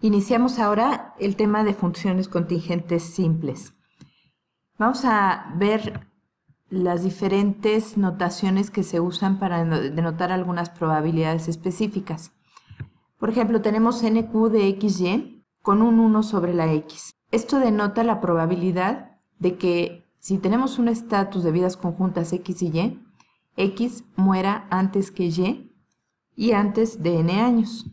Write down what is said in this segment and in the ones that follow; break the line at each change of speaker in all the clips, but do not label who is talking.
Iniciamos ahora el tema de funciones contingentes simples. Vamos a ver las diferentes notaciones que se usan para denotar algunas probabilidades específicas. Por ejemplo, tenemos NQ de XY con un 1 sobre la X. Esto denota la probabilidad de que si tenemos un estatus de vidas conjuntas X y Y, X muera antes que Y antes de n años.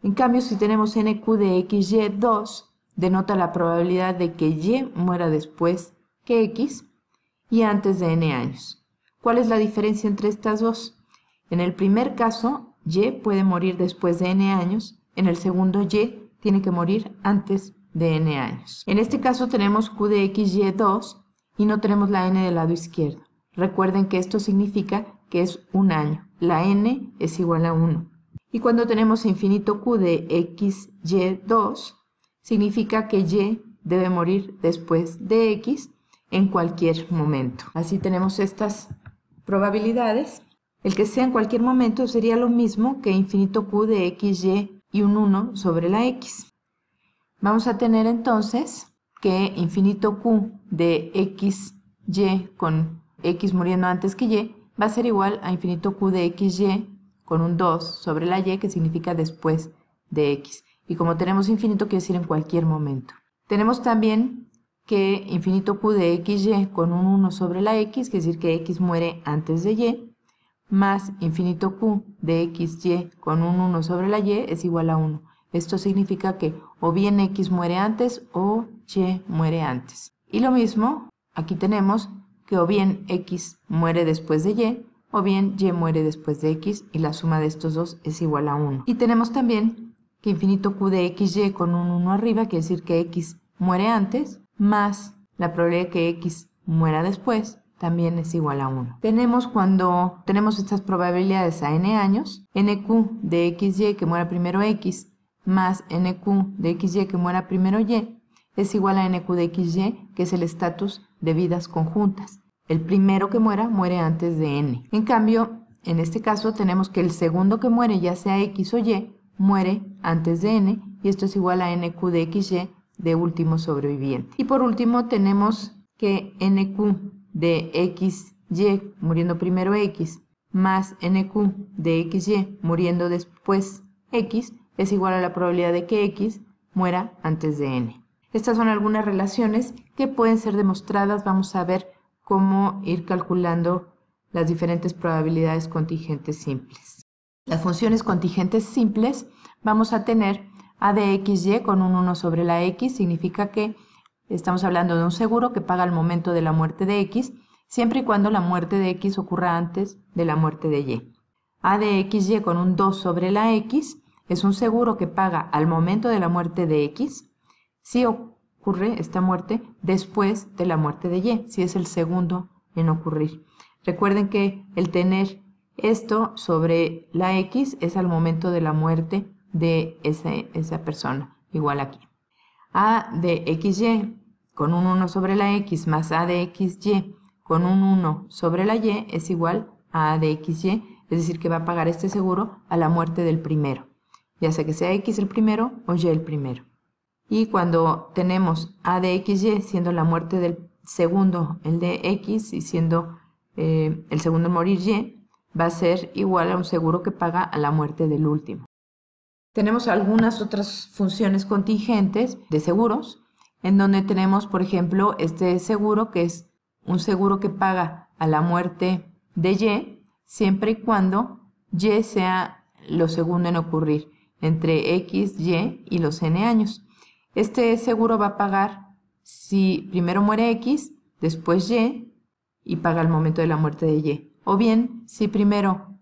En cambio, si tenemos NQ de XY2, denota la probabilidad de que Y muera después que X y antes de n años. ¿Cuál es la diferencia entre estas dos? En el primer caso, Y puede morir después de n años. En el segundo, Y tiene que morir antes de n años. En este caso tenemos Q de XY2 y no tenemos la n del lado izquierdo. Recuerden que esto significa que es un año. La n es igual a 1. Y cuando tenemos infinito Q de XY2, significa que Y debe morir después de X en cualquier momento. Así tenemos estas probabilidades. El que sea en cualquier momento sería lo mismo que infinito Q de XY y un 1 sobre la X. Vamos a tener entonces que infinito Q de XY con X muriendo antes que Y va a ser igual a infinito Q de XY con un 2 sobre la Y, que significa después de X. Y como tenemos infinito, quiere decir en cualquier momento. Tenemos también que infinito Q de XY con un 1 sobre la X, quiere decir que X muere antes de Y, más infinito Q de XY con un 1 sobre la Y es igual a 1. Esto significa que o bien X muere antes o Y muere antes. Y lo mismo, aquí tenemos que o bien X muere después de Y, o bien Y muere después de X, y la suma de estos dos es igual a 1. Y tenemos también que infinito Q de XY con un 1 arriba, quiere decir que X muere antes, más la probabilidad de que X muera después, también es igual a 1. Cuando tenemos estas probabilidades a n años, NQ de XY que muera primero X, más NQ de XY que muera primero Y, es igual a NQ de XY, que es el estatus de vidas conjuntas. El primero que muera, muere antes de n. En cambio, en este caso tenemos que el segundo que muere, ya sea X o Y, muere antes de n, y esto es igual a NQ de XY de último sobreviviente. Y por último tenemos que NQ de XY muriendo primero X, más NQ de XY muriendo después X, es igual a la probabilidad de que X muera antes de n. Estas son algunas relaciones que pueden ser demostradas. Vamos a ver cómo ir calculando las diferentes probabilidades contingentes simples. Las funciones contingentes simples vamos a tener a de XY con un 1 sobre la X, significa que estamos hablando de un seguro que paga al momento de la muerte de X, siempre y cuando la muerte de X ocurra antes de la muerte de Y. A de XY con un 2 sobre la X es un seguro que paga al momento de la muerte de X, si ocurre esta muerte después de la muerte de Y, si es el segundo en ocurrir. Recuerden que el tener esto sobre la X es al momento de la muerte de esa persona, igual aquí. A de XY con un 1 sobre la X más A de XY con un 1 sobre la Y es igual a A de XY, es decir, que va a pagar este seguro a la muerte del primero, ya sea que sea X el primero o Y el primero. Y cuando tenemos A de XY siendo la muerte del segundo el de X y siendo el segundo en morir Y, va a ser igual a un seguro que paga a la muerte del último. Tenemos algunas otras funciones contingentes de seguros, en donde tenemos, por ejemplo, este seguro que es un seguro que paga a la muerte de Y, siempre y cuando Y sea lo segundo en ocurrir, entre X, Y y los n años. Este seguro va a pagar si primero muere X, después y paga al momento de la muerte de Y. O bien, si primero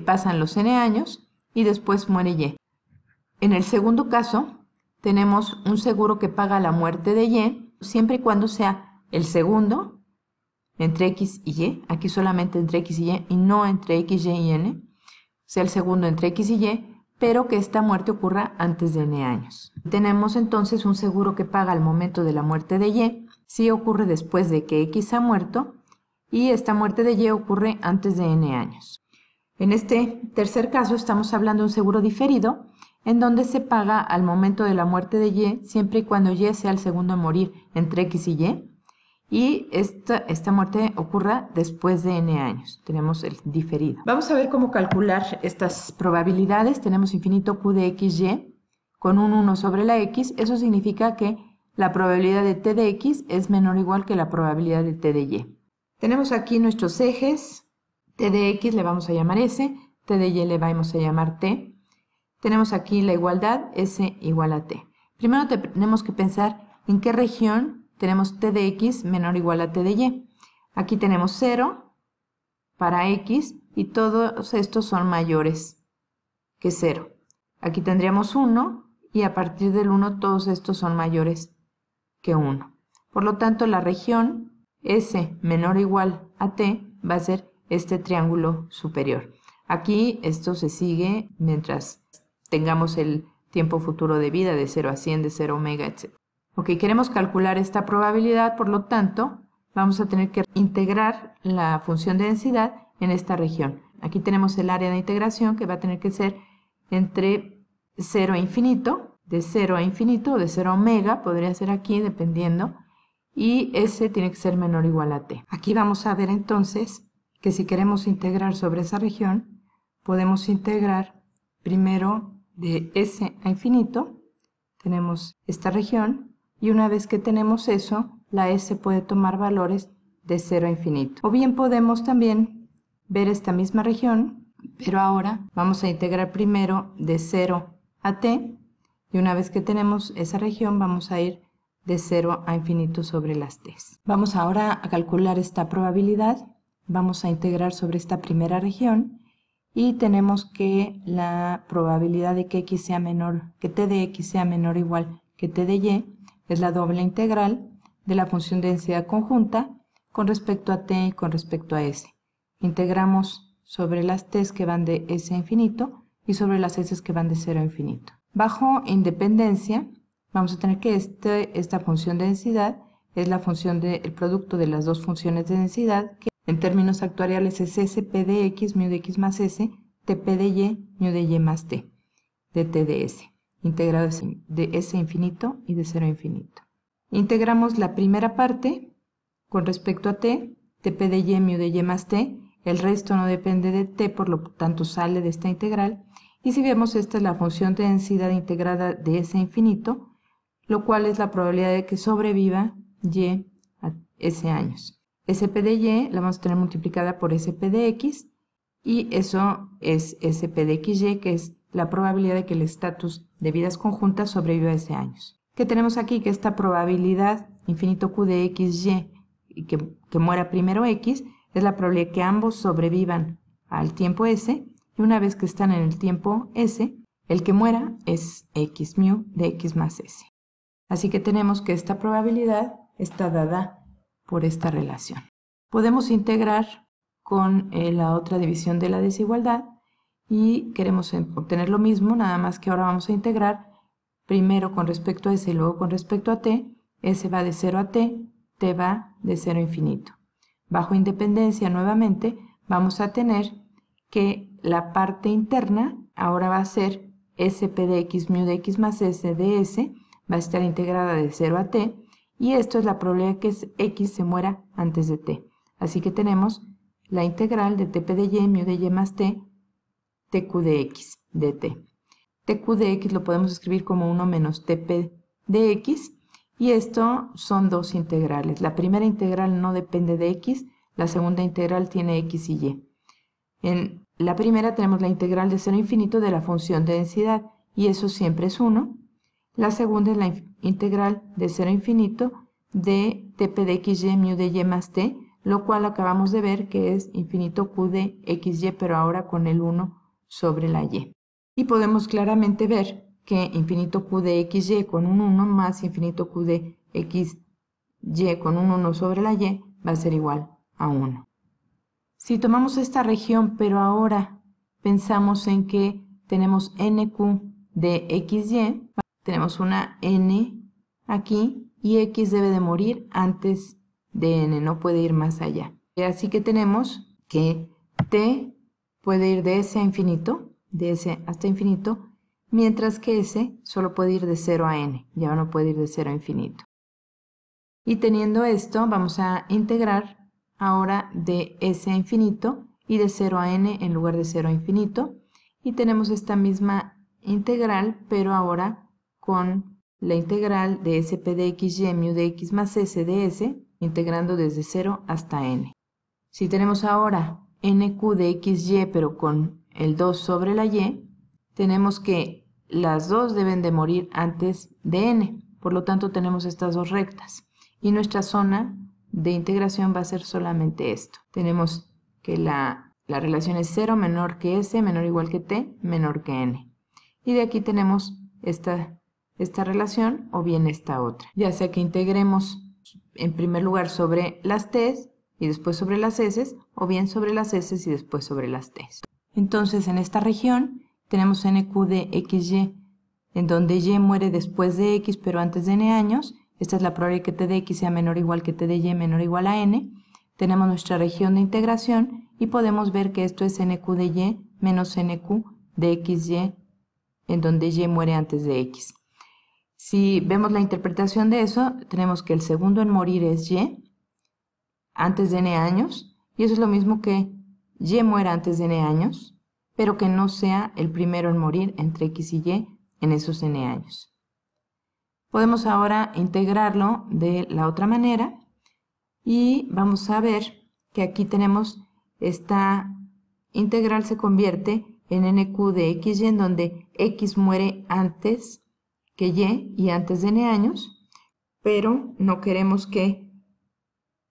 pasan los n años y después muere Y. En el segundo caso, tenemos un seguro que paga la muerte de Y, siempre y cuando sea el segundo entre X y Y, aquí solamente entre X y Y y no entre X, Y y N, sea el segundo entre X y Y, pero que esta muerte ocurra antes de n años. Tenemos entonces un seguro que paga al momento de la muerte de Y, si ocurre después de que X ha muerto, y esta muerte de Y ocurre antes de n años. En este tercer caso estamos hablando de un seguro diferido, en donde se paga al momento de la muerte de Y, siempre y cuando Y sea el segundo en morir entre X y esta muerte ocurra después de n años. Tenemos el diferido. Vamos a ver cómo calcular estas probabilidades. Tenemos infinito Q de XY con un 1 sobre la X. Eso significa que la probabilidad de T de X es menor o igual que la probabilidad de T de Y. Tenemos aquí nuestros ejes. T de X le vamos a llamar S, T de Y le vamos a llamar T. Tenemos aquí la igualdad S igual a T. Primero tenemos que pensar en qué región tenemos T de X menor o igual a T de Y. Aquí tenemos 0 para X y todos estos son mayores que 0. Aquí tendríamos 1 y a partir del 1 todos estos son mayores que 1. Por lo tanto, la región S menor o igual a T va a ser este triángulo superior. Aquí esto se sigue mientras tengamos el tiempo futuro de vida de 0 a 100, de 0 a omega, etc. Ok, queremos calcular esta probabilidad, por lo tanto, vamos a tener que integrar la función de densidad en esta región. Aquí tenemos el área de integración que va a tener que ser entre 0 a infinito, de 0 a infinito o de 0 a omega, podría ser aquí dependiendo, y S tiene que ser menor o igual a T. Aquí vamos a ver entonces que si queremos integrar sobre esa región, podemos integrar primero de S a infinito, tenemos esta región, y una vez que tenemos eso, la S puede tomar valores de 0 a infinito. O bien podemos también ver esta misma región, pero ahora vamos a integrar primero de 0 a T, y una vez que tenemos esa región vamos a ir de 0 a infinito sobre las T's. Vamos ahora a calcular esta probabilidad. Vamos a integrar sobre esta primera región y tenemos que la probabilidad de que X sea menor, que T de X sea menor o igual que T de Y es la doble integral de la función de densidad conjunta con respecto a T y con respecto a S. Integramos sobre las T's que van de S a infinito y sobre las S que van de 0 a infinito. Bajo independencia vamos a tener que esta función de densidad es la función del producto de las dos funciones de densidad que en términos actuariales es S P de X, mu de X más S, TP de Y, mu de Y más T, de T de S, integrado de S a infinito y de 0 a infinito. Integramos la primera parte con respecto a T, TP de Y, mu de Y más T, el resto no depende de T, por lo tanto sale de esta integral, y si vemos esta es la función de densidad integrada de S a infinito, lo cual es la probabilidad de que sobreviva Y a S años. SP de Y la vamos a tener multiplicada por SP de X y eso es SP de XY, que es la probabilidad de que el estatus de vidas conjuntas sobreviva a S años. ¿Qué tenemos aquí? Que esta probabilidad infinito Q de XY y que muera primero X es la probabilidad de que ambos sobrevivan al tiempo S y una vez que están en el tiempo S, el que muera es X mu de X más S. Así que tenemos que esta probabilidad está dada por esta relación. Podemos integrar con la otra división de la desigualdad y queremos obtener lo mismo, nada más que ahora vamos a integrar primero con respecto a S y luego con respecto a T. S va de 0 a T, T va de 0 a infinito. Bajo independencia nuevamente vamos a tener que la parte interna ahora va a ser SP de X mu de X más S de S, va a estar integrada de 0 a T, y esto es la probabilidad de que X se muera antes de T. Así que tenemos la integral de TP de Y, mu de Y más T, TQ de X de T. TQ de X lo podemos escribir como 1 menos TP de X, y esto son dos integrales. La primera integral no depende de X, la segunda integral tiene X y Y. En la primera tenemos la integral de 0 a infinito de la función de densidad, y eso siempre es 1. La segunda es la integral de 0 a infinito de TP de XY mu de Y más T, lo cual acabamos de ver que es infinito Q de XY, pero ahora con el 1 sobre la Y. Y podemos claramente ver que infinito Q de XY con un 1 más infinito Q de XY con un 1 sobre la Y va a ser igual a 1. Si tomamos esta región, pero ahora pensamos en que tenemos NQ de XY, tenemos una N aquí y X debe de morir antes de N, no puede ir más allá. Así que tenemos que T puede ir de S a infinito, de S hasta infinito, mientras que S solo puede ir de 0 a n, ya no puede ir de 0 a infinito. Y teniendo esto, vamos a integrar ahora de S a infinito y de 0 a n en lugar de 0 a infinito. Y tenemos esta misma integral, pero ahora con la integral de SP de XY mu de X más S de S, integrando desde 0 hasta n. Si tenemos ahora NQ de XY, pero con el 2 sobre la Y, tenemos que las dos deben de morir antes de n. Por lo tanto, tenemos estas dos rectas. Y nuestra zona de integración va a ser solamente esto. Tenemos que la relación es 0 menor que S, menor o igual que T, menor que N. Y de aquí tenemos esta relación o bien esta otra. Ya sea que integremos en primer lugar sobre las T's y después sobre las S's, o bien sobre las S's y después sobre las T's. Entonces, en esta región tenemos NQ de XY, en donde Y muere después de X, pero antes de N años. Esta es la probabilidad que T de X sea menor o igual que T de Y menor o igual a N. Tenemos nuestra región de integración y podemos ver que esto es NQ de Y menos NQ de XY, en donde Y muere antes de X. Si vemos la interpretación de eso, tenemos que el segundo en morir es Y, antes de N años, y eso es lo mismo que Y muera antes de N años, pero que no sea el primero en morir entre X y Y en esos N años. Podemos ahora integrarlo de la otra manera y vamos a ver que aquí tenemos esta integral se convierte en NQ de XY, en donde X muere antes que Y antes de N años, pero no queremos que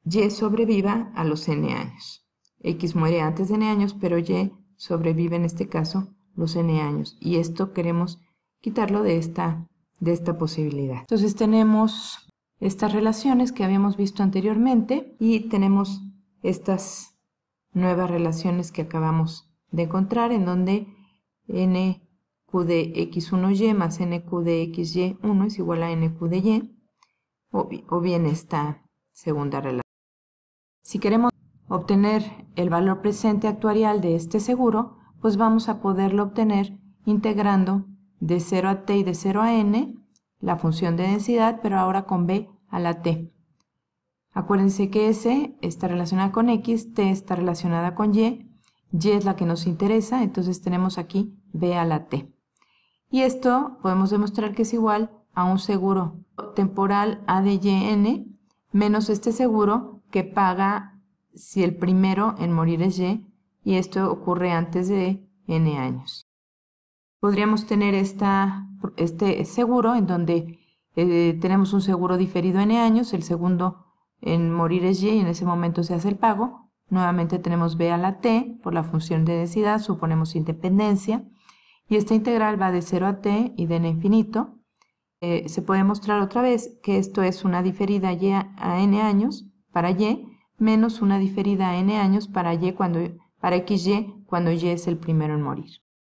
Y sobreviva a los N años. X muere antes de N años, pero Y sobrevive en este caso los N años. Y esto queremos quitarlo de esta posibilidad. Entonces tenemos estas relaciones que habíamos visto anteriormente y tenemos estas nuevas relaciones que acabamos de encontrar, en donde NQ de X1Y más NQ de XY1 es igual a NQ de Y, o bien esta segunda relación. Si queremos obtener el valor presente actuarial de este seguro, pues vamos a poderlo obtener integrando de 0 a t y de 0 a n la función de densidad, pero ahora con b a la t. Acuérdense que S está relacionada con X, T está relacionada con Y es la que nos interesa, entonces tenemos aquí b a la t. Y esto podemos demostrar que es igual a un seguro temporal A de YN menos este seguro que paga si el primero en morir es Y, y esto ocurre antes de n años. Podríamos tener este seguro en donde tenemos un seguro diferido n años, el segundo en morir es Y y en ese momento se hace el pago. Nuevamente tenemos b a la t por la función de densidad, suponemos independencia, y esta integral va de 0 a t y de n a infinito. Se puede mostrar otra vez que esto es una diferida Y a n años para Y menos una diferida a n años para XY cuando Y es el primero en morir.